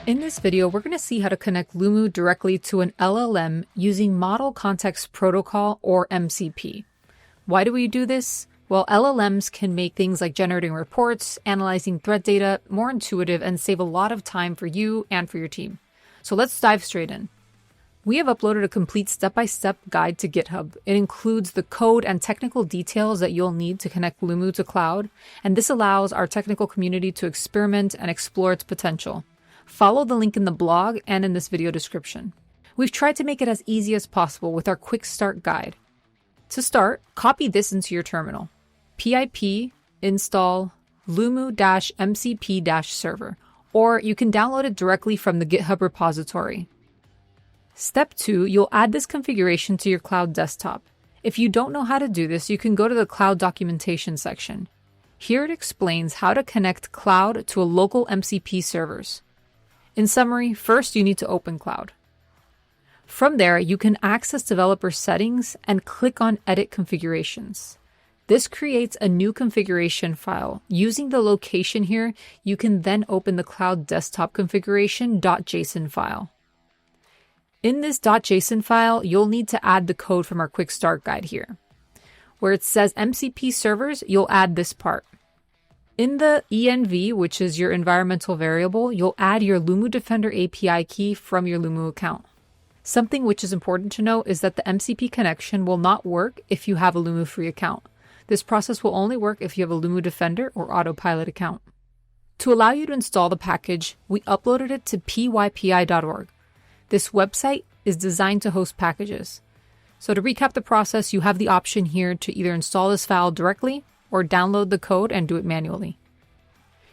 In this video, we're going to see how to connect Lumu directly to an LLM using Model Context Protocol, or MCP. Why do we do this? Well, LLMs can make things like generating reports, analyzing threat data more intuitive and save a lot of time for you and for your team. So let's dive straight in. We have uploaded a complete step-by-step guide to GitHub. It includes the code and technical details that you'll need to connect Lumu to cloud, and this allows our technical community to experiment and explore its potential. Follow the link in the blog and in this video description. We've tried to make it as easy as possible with our quick start guide. To start, copy this into your terminal. pip install lumu-mcp-server, or you can download it directly from the GitHub repository. Step 2, you'll add this configuration to your cloud desktop. If you don't know how to do this, you can go to the cloud documentation section. Here it explains how to connect cloud to a local MCP servers. In summary, first you need to open cloud. From there, you can access developer settings and click on Edit Configurations. This creates a new configuration file. Using the location here, you can then open the cloud desktop configuration .json file. In this .json file, you'll need to add the code from our quick start guide here. Where it says MCP servers, you'll add this part. In the env, which is your environmental variable, you'll add your Lumu Defender API key from your Lumu account. Something which is important to note is that the MCP connection will not work if you have a Lumu free account. This process will only work if you have a Lumu Defender or Autopilot account. To allow you to install the package, we uploaded it to pypi.org. This website is designed to host packages. So to recap the process, you have the option here to either install this file directly or download the code and do it manually.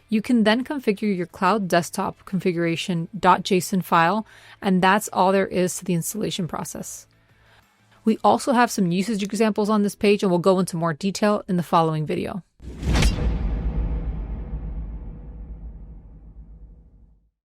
You can then configure your cloud desktop configuration .json file, and that's all there is to the installation process. We also have some usage examples on this page, and we'll go into more detail in the following video.